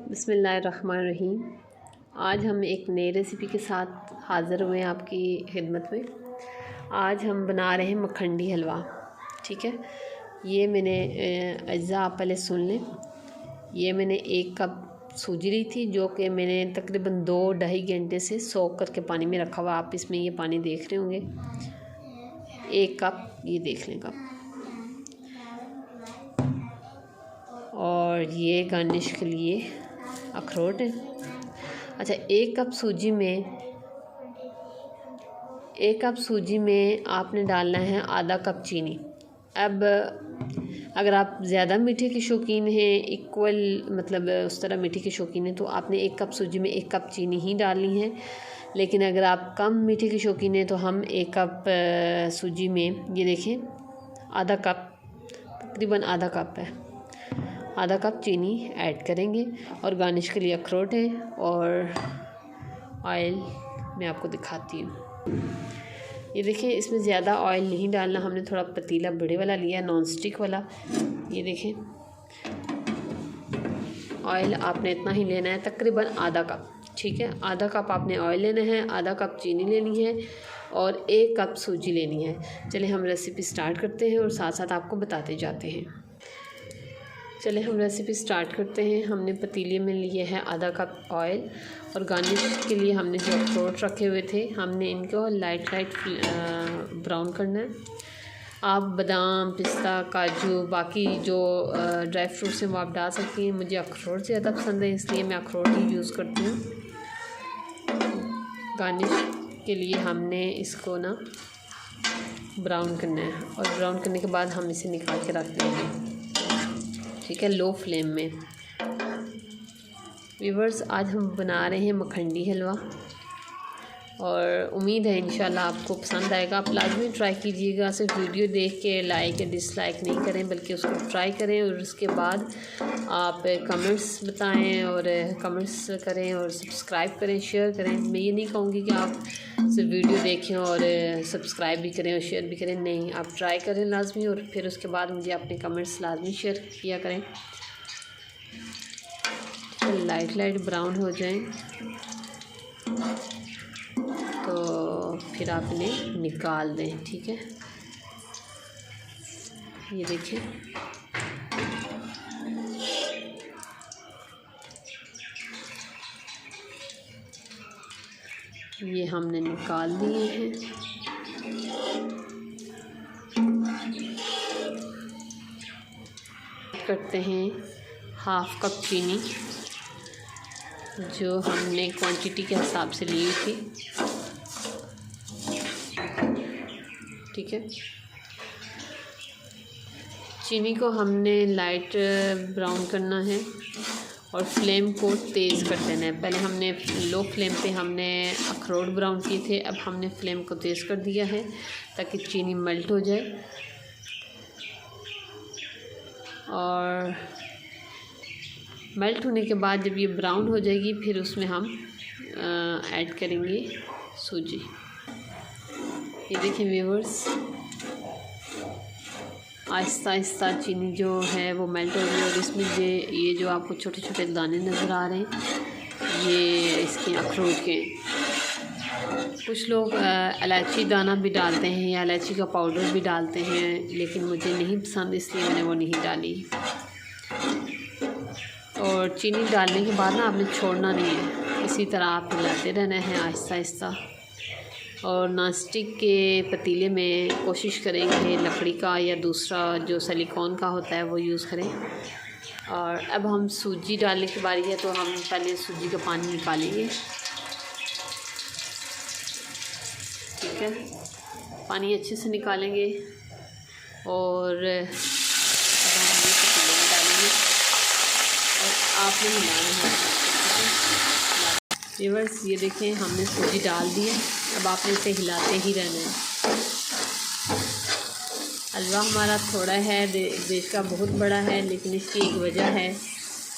बिस्मिल्लाहिर्रहमानिर्रहीम। आज हम एक नई रेसिपी के साथ हाज़िर हुए हैं आपकी खिदमत में। आज हम बना रहे हैं मखंडी हलवा। ठीक है, ये मैंने अज्जा आप पहले सुन लें। ये मैंने 1 कप सूजी ली थी, जो कि मैंने तकरीबन 2-2.5 घंटे से सोख करके पानी में रखा हुआ। आप इसमें ये पानी देख रहे होंगे। 1 कप ये देख लें कप। और ये गार्निश के लिए अखरोट है। अच्छा, 1 कप सूजी में आपने डालना है आधा कप चीनी। अब अगर आप ज़्यादा मीठे के शौकीन हैं, इक्वल मतलब उस तरह मीठे के शौकीन हैं, तो आपने 1 कप सूजी में 1 कप चीनी ही डालनी है। लेकिन अगर आप कम मीठे के शौकीन हैं तो हम 1 कप सूजी में ये देखें आधा कप, तकरीबन आधा कप है, आधा कप चीनी ऐड करेंगे। और गार्निश के लिए अखरोट है और ऑयल मैं आपको दिखाती हूँ। ये देखिए, इसमें ज़्यादा ऑयल नहीं डालना, हमने थोड़ा पतीला बड़े वाला लिया, नॉन स्टिक वाला। ये देखें, ऑयल आपने इतना ही लेना है, तकरीबन आधा कप। ठीक है, आधा कप आपने ऑयल लेना है, आधा कप चीनी लेनी है और 1 कप सूजी लेनी है। चलिए हम रेसिपी स्टार्ट करते हैं और साथ साथ आपको बताते जाते हैं। चले हम रेसिपी स्टार्ट करते हैं। हमने पतीले में लिए है आधा कप ऑयल और गार्निश के लिए हमने जो अखरोट रखे हुए थे, हमने इनको लाइट ब्राउन करना है। आप बादाम, पिस्ता, काजू, बाकी जो ड्राई फ्रूट्स हैं वो आप डाल सकती हैं। मुझे अखरोट ज़्यादा पसंद है, इसलिए मैं अखरोट ही यूज़ करती हूँ। गार्निश के लिए हमने इसको ना ब्राउन करना है और ब्राउन करने के बाद हम इसे निकाल के रख देंगे। ठीक है, लो फ्लेम में। व्यूअर्स, आज हम बना रहे हैं मखंडी हलवा और उम्मीद है इंशाल्लाह आपको पसंद आएगा। आप लाजमी ट्राई कीजिएगा। सिर्फ वीडियो देख के लाइक या डिसलाइक नहीं करें, बल्कि उसको ट्राई करें और उसके बाद आप कमेंट्स बताएं और कमेंट्स करें और सब्सक्राइब करें, शेयर करें। मैं ये नहीं कहूँगी कि आप सिर्फ वीडियो देखें और सब्सक्राइब भी करें और शेयर भी करें, नहीं, आप ट्राई करें लाजमी और फिर उसके बाद मुझे अपने कमेंट्स लाजमी शेयर किया करें। लाइट ब्राउन हो जाएं तो फिर आप इन्हें निकाल दें। ठीक है, ये देखिए, ये हमने निकाल दिए हैं। करते हैं 1/2 कप चीनी, जो हमने क्वांटिटी के हिसाब से ली थी। ठीक है, चीनी को हमने लाइट ब्राउन करना है और फ्लेम को तेज़ कर देना है। पहले हमने लो फ्लेम पे हमने अखरोट ब्राउन किए थे, अब हमने फ्लेम को तेज़ कर दिया है ताकि चीनी मेल्ट हो जाए। और मेल्ट होने के बाद जब ये ब्राउन हो जाएगी, फिर उसमें हम ऐड करेंगे सूजी। ये देखिए व्यूअर्स, आहिस्ता आहिस्ता चीनी जो है वो मेल्ट हो रही है और इसमें ये जो आपको छोटे छोटे दाने नज़र आ रहे हैं, ये इसके अखरोट के। कुछ लोग इलायची दाना भी डालते हैं या इलायची का पाउडर भी डालते हैं, लेकिन मुझे नहीं पसंद, इसलिए मैंने वो नहीं डाली। और चीनी डालने के बाद ना आपने छोड़ना नहीं है, इसी तरह आप हिलाते रहना है आहिस्ता आहिस्ता। और नॉनस्टिक के पतीले में कोशिश करेंगे लकड़ी का या दूसरा जो सिलिकॉन का होता है वो यूज़ करें। और अब हम सूजी डालने की बारी है, तो हम पहले सूजी का पानी निकालेंगे। ठीक है, पानी अच्छे से निकालेंगे और अब हम ये पतीले में डालेंगे और आपने हिलाना है। व्यूअर्स, ये देखें, हमने सूजी डाल दी है, अब आपने इसे हिलाते ही रहना है। हलवा हमारा थोड़ा है, देश का बहुत बड़ा है, लेकिन इसकी एक वजह है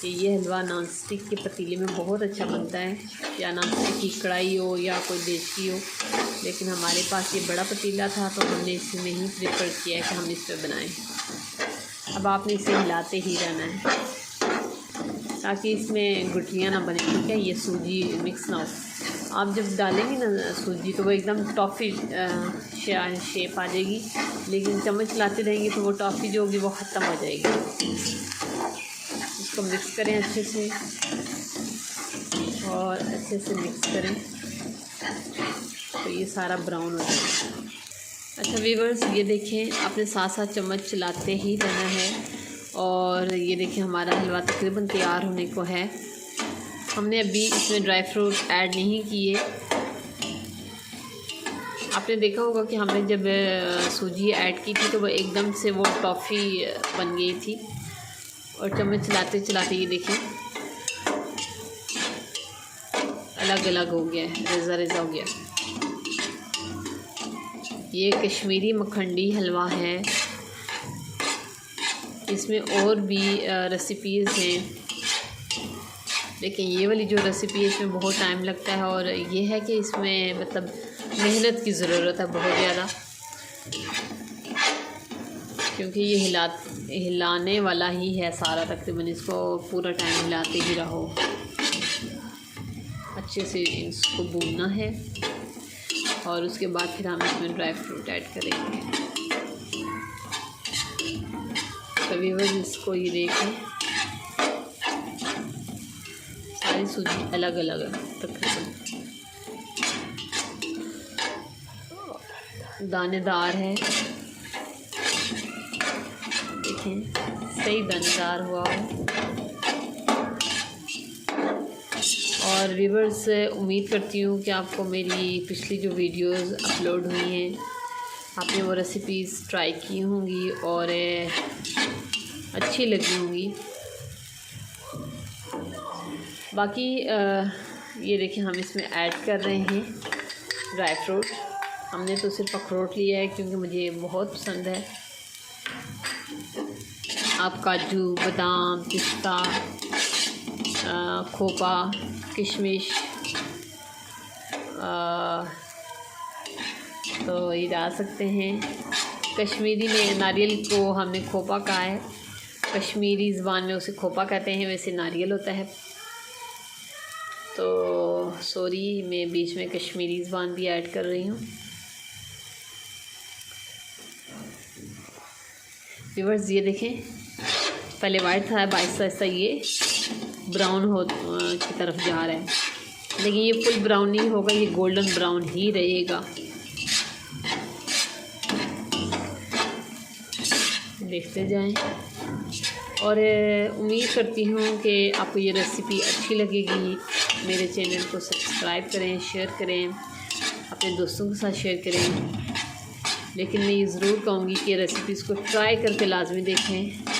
कि ये हलवा नॉन स्टिक के पतीले में बहुत अच्छा बनता है, या नॉन स्टिक की कढ़ाई हो या कोई देसी हो। लेकिन हमारे पास ये बड़ा पतीला था तो हमने इसमें ही प्रेफर किया है कि हम इस पर बनाएं। अब आपने इसे हिलाते ही रहना है। ताकि इसमें गुठलियाँ ना बने, ठीक है, ये सूजी मिक्स ना हो। आप जब डालेंगी ना सूजी तो वो एकदम टॉफ़ी शेप आ जाएगी, लेकिन चम्मच चलाते रहेंगे तो वो टॉफ़ी जो होगी वो ख़त्म हो जाएगी। इसको मिक्स करें अच्छे से और अच्छे से मिक्स करें तो ये सारा ब्राउन हो जाएगा। अच्छा व्यूअर्स, ये देखें, आपने साथ साथ चम्मच चलाते ही रहना है। और ये देखें हमारा हलवा तकरीबन तैयार होने को है। हमने अभी इसमें ड्राई फ्रूट ऐड नहीं किए। आपने देखा होगा कि हमने जब सूजी ऐड की थी तो वो एकदम से वो टॉफ़ी बन गई थी, और चम्मच चलाते चलाते ये देखें अलग अलग हो गया है, रेज़ा रेज़ा हो गया। ये कश्मीरी मखंडी हलवा है। इसमें और भी रेसिपीज़ हैं, लेकिन ये वाली जो रेसिपी है इसमें बहुत टाइम लगता है, और ये है कि इसमें मतलब मेहनत की ज़रूरत है बहुत ज़्यादा, क्योंकि ये हिलाने वाला ही है सारा, तकरीबन इसको पूरा टाइम हिलाते ही रहो। अच्छे से इसको भूनना है और उसके बाद फिर हम इसमें ड्राई फ्रूट ऐड करेंगे। कभी वह इसको ये देखें सारी सूजी अलग अलग है, तकरीबन दानेदार है, देखें सही दानेदार हुआ है। और व्यूअर्स, उम्मीद करती हूँ कि आपको मेरी पिछली जो वीडियोस अपलोड हुई हैं आपने वो रेसिपीज़ ट्राई की होंगी और अच्छी लगी होंगी। बाकी ये देखिए हम इसमें ऐड कर रहे हैं ड्राई फ्रूट। हमने तो सिर्फ अखरोट लिया है क्योंकि मुझे बहुत पसंद है। आप काजू, बादाम, पिस्ता, खोपा, किशमिश तो ये डाल सकते हैं। कश्मीरी में नारियल को हमने खोपा कहा है, कश्मीरी ज़बान में उसे खोपा कहते हैं, वैसे नारियल होता है। तो सॉरी, मैं बीच में कश्मीरी ज़बान भी ऐड कर रही हूँ। व्यूअर्स ये देखें, पहले वाइट था, अब आहिस्ता आहिस्ता ये ब्राउन की तरफ जा रहा है, लेकिन ये फुल ब्राउन नहीं होगा, ये गोल्डन ब्राउन ही रहेगा। देखते जाएं और उम्मीद करती हूँ कि आपको ये रेसिपी अच्छी लगेगी। मेरे चैनल को सब्सक्राइब करें, शेयर करें, अपने दोस्तों के साथ शेयर करें। लेकिन मैं ये ज़रूर कहूँगी कि रेसिपीज़ को ट्राई करके लाजमी देखें।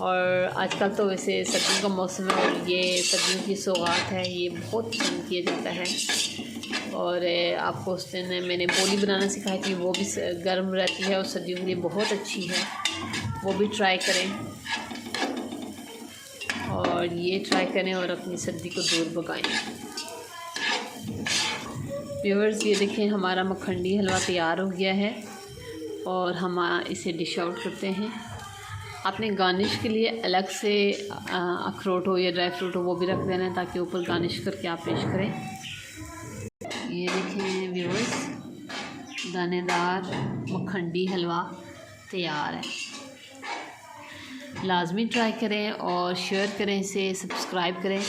और आजकल तो वैसे सर्दियों का मौसम है और ये सर्दियों की सौगात है, ये बहुत पसंद किया जाता है। और आपको उस दिन मैंने बोली बनाना सिखाई थी, वो भी गर्म रहती है और सर्दियों के लिए बहुत अच्छी है, वो भी ट्राई करें। और ये ट्राई करें और अपनी सर्दी को दूर भगाएं। व्यूअर्स ये देखें, हमारा मखंडी हलवा तैयार हो गया है और हम इसे डिश आउट करते हैं। आपने गार्निश के लिए अलग से अखरोट हो या ड्राई फ्रूट हो वो भी रख देना है, ताकि ऊपर गार्निश करके आप पेश करें। ये देखें व्यूअर्स, दानेदार मखंडी हलवा तैयार है। लाजमी ट्राई करें और शेयर करें, इसे सब्सक्राइब करें।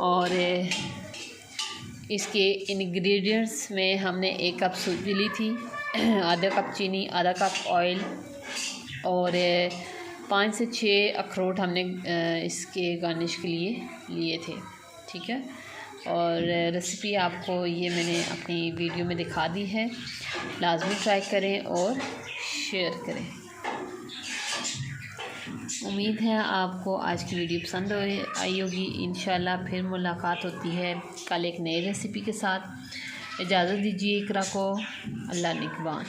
और इसके इंग्रेडिएंट्स में हमने 1 कप सूजी ली थी, आधा कप चीनी, आधा कप ऑयल और 5 से 6 अखरोट हमने इसके गार्निश के लिए लिए थे, ठीक है। और रेसिपी आपको ये मैंने अपनी वीडियो में दिखा दी है। लाजमी ट्राई करें और शेयर करें। उम्मीद है आपको आज की वीडियो पसंद आई होगी। इंशाल्लाह फिर मुलाकात होती है कल एक नई रेसिपी के साथ। इजाज़त दीजिए इकरा को। अल्लाह निगहबान।